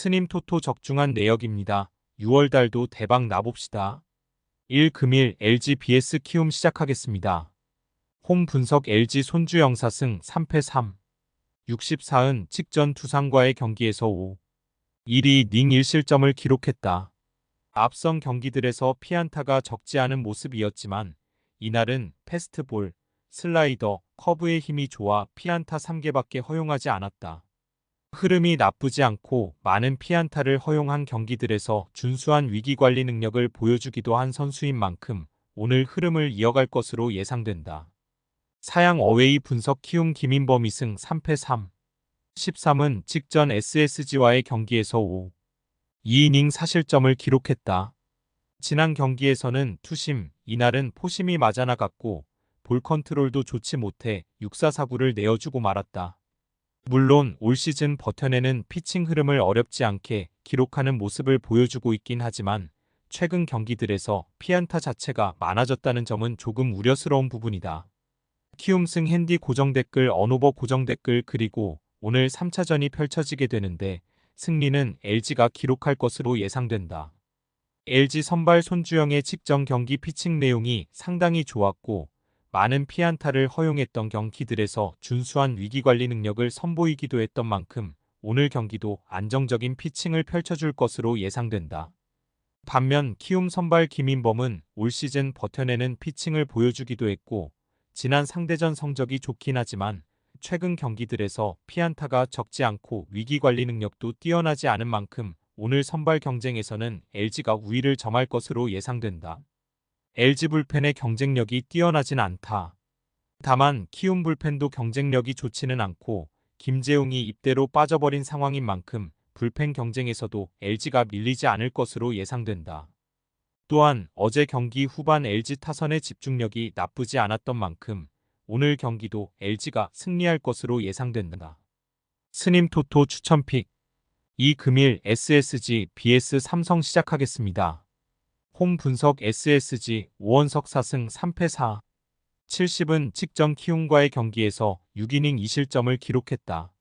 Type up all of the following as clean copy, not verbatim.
스님 토토 적중한 내역입니다. 6월 달도 대박 나봅시다. 1 금일 LG vs 키움 시작하겠습니다. 홈 분석 LG 손주 영사승 3패 3. 64은 직전 두산과의 경기에서 5. 1위 닝 1실점을 기록했다. 앞선 경기들에서 피안타가 적지 않은 모습이었지만 이날은 패스트볼, 슬라이더, 커브의 힘이 좋아 피안타 3개밖에 허용하지 않았다. 흐름이 나쁘지 않고 많은 피안타를 허용한 경기들에서 준수한 위기관리 능력을 보여주기도 한 선수인 만큼 오늘 흐름을 이어갈 것으로 예상된다. 사양 어웨이 분석 키움 김인범 2승 3패 3. 13은 직전 SSG와의 경기에서 5. 2이닝 4실점을 기록했다. 지난 경기에서는 투심, 이날은 포심이 맞아나갔고 볼 컨트롤도 좋지 못해 6사4구를 내어주고 말았다. 물론 올 시즌 버텨내는 피칭 흐름을 어렵지 않게 기록하는 모습을 보여주고 있긴 하지만 최근 경기들에서 피안타 자체가 많아졌다는 점은 조금 우려스러운 부분이다. 키움승 핸디 고정 댓글 언오버 고정 댓글 그리고 오늘 3차전이 펼쳐지게 되는데 승리는 LG가 기록할 것으로 예상된다. LG 선발 손주영의 직전 경기 피칭 내용이 상당히 좋았고 많은 피안타를 허용했던 경기들에서 준수한 위기관리 능력을 선보이기도 했던 만큼 오늘 경기도 안정적인 피칭을 펼쳐줄 것으로 예상된다. 반면 키움 선발 김인범은 올 시즌 버텨내는 피칭을 보여주기도 했고 지난 상대전 성적이 좋긴 하지만 최근 경기들에서 피안타가 적지 않고 위기관리 능력도 뛰어나지 않은 만큼 오늘 선발 경쟁에서는 LG가 우위를 점할 것으로 예상된다. LG 불펜의 경쟁력이 뛰어나진 않다. 다만 키움 불펜도 경쟁력이 좋지는 않고 김재웅이 입대로 빠져버린 상황인 만큼 불펜 경쟁에서도 LG가 밀리지 않을 것으로 예상된다. 또한 어제 경기 후반 LG 타선의 집중력이 나쁘지 않았던 만큼 오늘 경기도 LG가 승리할 것으로 예상된다. 스님 토토 추천픽 2 금일 SSG vs 삼성 시작하겠습니다. 홈 분석 SSG 5원석 4승 3패 4. 70은 직전 키움과의 경기에서 6이닝 2실점을 기록했다.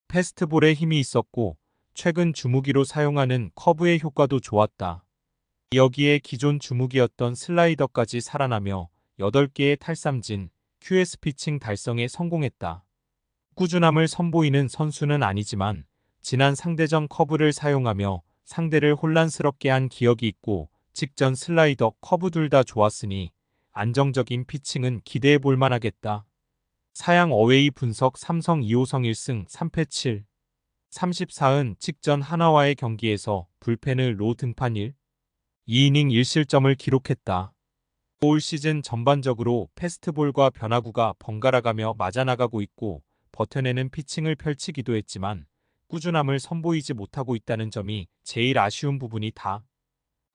패스트볼에 힘이 있었고 최근 주무기로 사용하는 커브의 효과도 좋았다. 여기에 기존 주무기였던 슬라이더까지 살아나며 8개의 탈삼진, QS 피칭 달성에 성공했다. 꾸준함을 선보이는 선수는 아니지만 지난 상대전 커브를 사용하며 상대를 혼란스럽게 한 기억이 있고 직전 슬라이더, 커브 둘 다 좋았으니 안정적인 피칭은 기대해 볼 만하겠다. 사양 어웨이 분석 삼성 2호성 1승 3패 7. 34은 직전 하나와의 경기에서 불펜을 로 등판 1. 2이닝 1실점을 기록했다. 올 시즌 전반적으로 패스트볼과 변화구가 번갈아가며 맞아나가고 있고 버텨내는 피칭을 펼치기도 했지만 꾸준함을 선보이지 못하고 있다는 점이 제일 아쉬운 부분이다.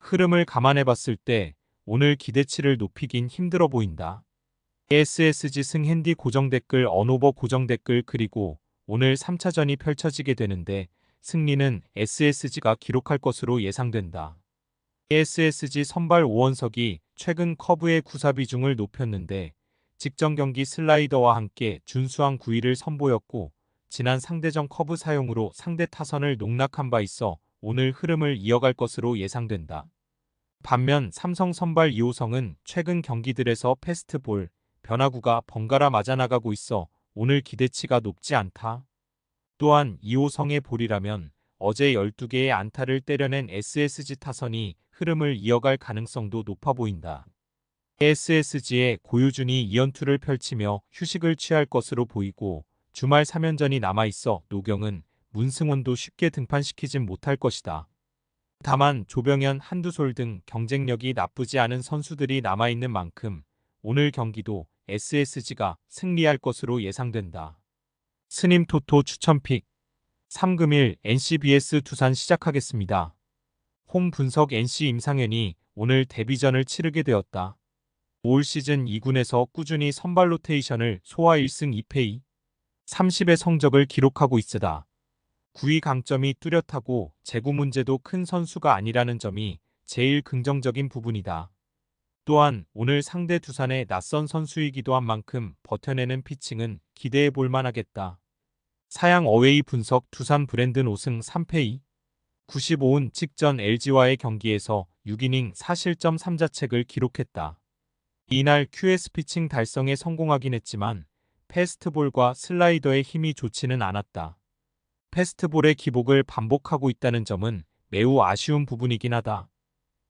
흐름을 감안해봤을 때 오늘 기대치를 높이긴 힘들어 보인다. SSG 승 핸디 고정 댓글 언오버 고정 댓글 그리고 오늘 3차전이 펼쳐지게 되는데 승리는 SSG가 기록할 것으로 예상된다. SSG 선발 오원석이 최근 커브의 구사 비중을 높였는데 직전 경기 슬라이더와 함께 준수한 구위를 선보였고 지난 상대전 커브 사용으로 상대 타선을 농락한 바 있어 오늘 흐름을 이어갈 것으로 예상된다. 반면 삼성 선발 이호성은 최근 경기들에서 패스트볼, 변화구가 번갈아 맞아나가고 있어 오늘 기대치가 높지 않다. 또한 이호성의 볼이라면 어제 12개의 안타를 때려낸 SSG 타선이 흐름을 이어갈 가능성도 높아 보인다. SSG의 고유준이 2연투를 펼치며 휴식을 취할 것으로 보이고 주말 3연전이 남아있어 노경은 문승원도 쉽게 등판시키진 못할 것이다. 다만 조병현, 한두솔 등 경쟁력이 나쁘지 않은 선수들이 남아있는 만큼 오늘 경기도 SSG가 승리할 것으로 예상된다. 스님 토토 추천픽 3 금일 NC vs 두산 시작하겠습니다. 홈 분석 NC 임상현이 오늘 데뷔전을 치르게 되었다. 올 시즌 2군에서 꾸준히 선발 로테이션을 소화 1승 2패 2. 30의 성적을 기록하고 있으다. 구위 강점이 뚜렷하고 제구 문제도 큰 선수가 아니라는 점이 제일 긍정적인 부분이다. 또한 오늘 상대 두산의 낯선 선수이기도 한 만큼 버텨내는 피칭은 기대해 볼 만하겠다. 사양 어웨이 분석 두산 브랜든 5승 3패 2. 95은 직전 LG와의 경기에서 6이닝 4실점 3자책을 기록했다. 이날 QS 피칭 달성에 성공하긴 했지만 패스트볼과 슬라이더의 힘이 좋지는 않았다. 패스트볼의 기복을 반복하고 있다는 점은 매우 아쉬운 부분이긴 하다.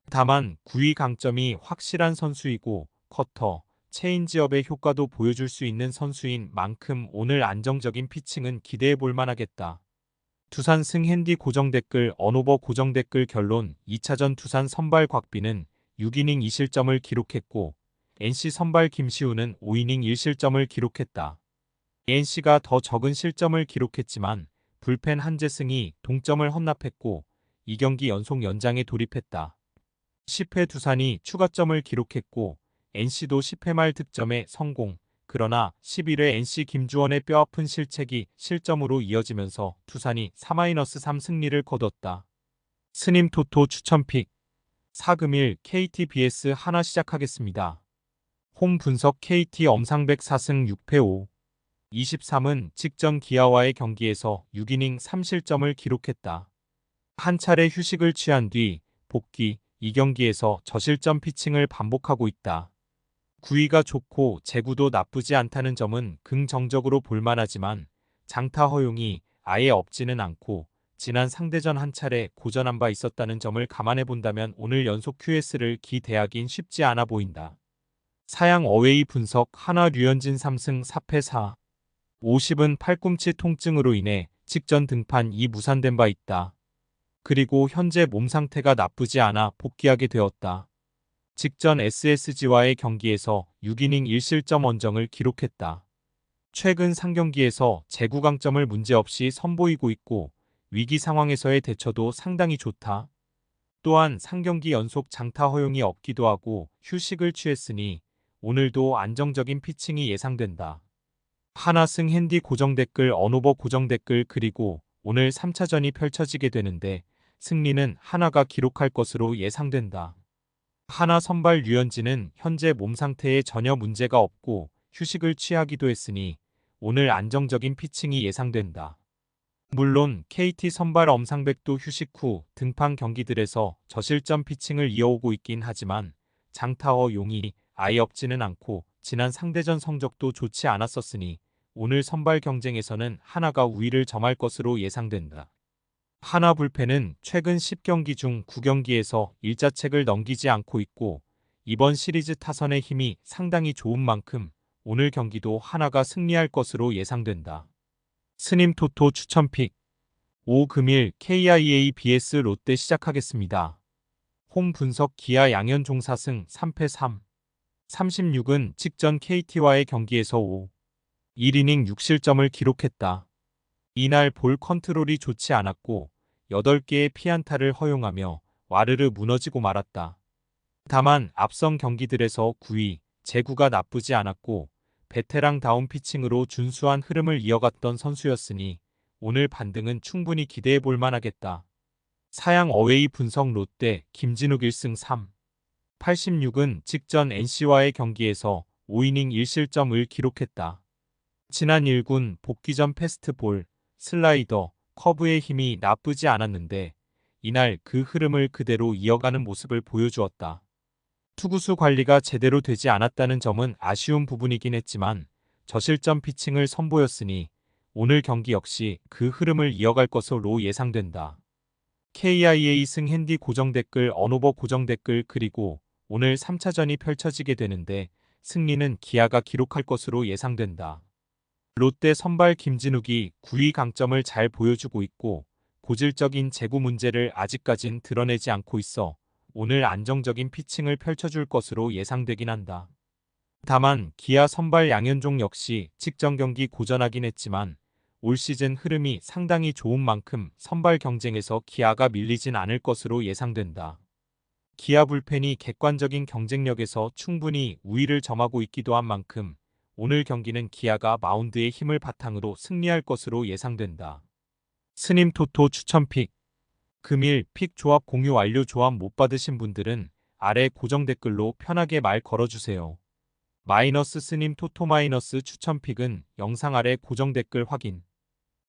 다만 9위 강점이 확실한 선수이고 커터, 체인지업의 효과도 보여줄 수 있는 선수인 만큼 오늘 안정적인 피칭은 기대해 볼 만하겠다. 두산 승 핸디 고정 댓글 언오버 고정 댓글 결론 2차전 두산 선발 곽비는 6이닝 2실점을 기록했고 NC 선발 김시우는 5이닝 1실점을 기록했다. NC가 더 적은 실점을 기록했지만 불펜 한재승이 동점을 헌납했고 2경기 연속 연장에 돌입했다. 10회 두산이 추가점을 기록했고 NC도 10회 말 득점에 성공. 그러나 11회 NC 김주원의 뼈아픈 실책이 실점으로 이어지면서 두산이 4-3 승리를 거뒀다. 스님 토토 추천픽 4금일 KT vs 하나 시작하겠습니다. 홈 분석 KT 엄상백 4승 6패 5. 23은 직전 기아와의 경기에서 6이닝 3실점을 기록했다. 한 차례 휴식을 취한 뒤 복귀 2경기에서 저실점 피칭을 반복하고 있다. 구위가 좋고 제구도 나쁘지 않다는 점은 긍정적으로 볼만하지만 장타 허용이 아예 없지는 않고 지난 상대전 한 차례 고전한 바 있었다는 점을 감안해 본다면 오늘 연속 QS를 기대하긴 쉽지 않아 보인다. 사양 어웨이 분석 하나 류현진 3승 4패 4. 50은 팔꿈치 통증으로 인해 직전 등판 2 무산된 바 있다. 그리고 현재 몸 상태가 나쁘지 않아 복귀하게 되었다. 직전 SSG와의 경기에서 6이닝 1실점 원정을 기록했다. 최근 3경기에서 제구 강점을 문제없이 선보이고 있고 위기 상황에서의 대처도 상당히 좋다. 또한 3경기 연속 장타 허용이 없기도 하고 휴식을 취했으니 오늘도 안정적인 피칭이 예상된다. 하나 승 핸디 고정 댓글 언오버 고정 댓글 그리고 오늘 3차전이 펼쳐지게 되는데 승리는 하나가 기록할 것으로 예상된다. 하나 선발 류현진은 현재 몸 상태에 전혀 문제가 없고 휴식을 취하기도 했으니 오늘 안정적인 피칭이 예상된다. 물론 KT 선발 엄상백도 휴식 후 등판 경기들에서 저실점 피칭을 이어오고 있긴 하지만 장타어 용이 아예 없지는 않고 지난 상대전 성적도 좋지 않았었으니 오늘 선발 경쟁에서는 하나가 우위를 점할 것으로 예상된다. 하나 불펜은 최근 10경기 중 9경기에서 일자책을 넘기지 않고 있고 이번 시리즈 타선의 힘이 상당히 좋은 만큼 오늘 경기도 하나가 승리할 것으로 예상된다. 스님 토토 추천픽 5 금일 KIA vs 롯데 시작하겠습니다. 홈 분석 기아 양현종 4승 3패 3. 36은 직전 KT와의 경기에서 5. 1이닝 6실점을 기록했다. 이날 볼 컨트롤이 좋지 않았고 8개의 피안타를 허용하며 와르르 무너지고 말았다. 다만 앞선 경기들에서 9위, 제구가 나쁘지 않았고 베테랑다운 피칭으로 준수한 흐름을 이어갔던 선수였으니 오늘 반등은 충분히 기대해 볼 만하겠다. 사양 어웨이 분석 롯데 김진욱 1승 3. 86은 직전 NC와의 경기에서 5이닝 1실점을 기록했다. 지난 1군 복귀 전 패스트볼, 슬라이더, 커브의 힘이 나쁘지 않았는데 이날 그 흐름을 그대로 이어가는 모습을 보여주었다. 투구수 관리가 제대로 되지 않았다는 점은 아쉬운 부분이긴 했지만 저실점 피칭을 선보였으니 오늘 경기 역시 그 흐름을 이어갈 것으로 예상된다. KIA 승 핸디 고정 댓글 언오버 고정 댓글 그리고 오늘 3차전이 펼쳐지게 되는데 승리는 기아가 기록할 것으로 예상된다. 롯데 선발 김진욱이 9위 강점을 잘 보여주고 있고 고질적인 제구 문제를 아직까진 드러내지 않고 있어 오늘 안정적인 피칭을 펼쳐줄 것으로 예상되긴 한다. 다만 기아 선발 양현종 역시 직전 경기 고전하긴 했지만 올 시즌 흐름이 상당히 좋은 만큼 선발 경쟁에서 기아가 밀리진 않을 것으로 예상된다. 기아 불펜이 객관적인 경쟁력에서 충분히 우위를 점하고 있기도 한 만큼 오늘 경기는 기아가 마운드의 힘을 바탕으로 승리할 것으로 예상된다. 스님 토토 추천픽 금일 픽 조합 공유 완료. 조합 못 받으신 분들은 아래 고정 댓글로 편하게 말 걸어주세요. 마이너스 스님 토토 마이너스 추천픽은 영상 아래 고정 댓글 확인.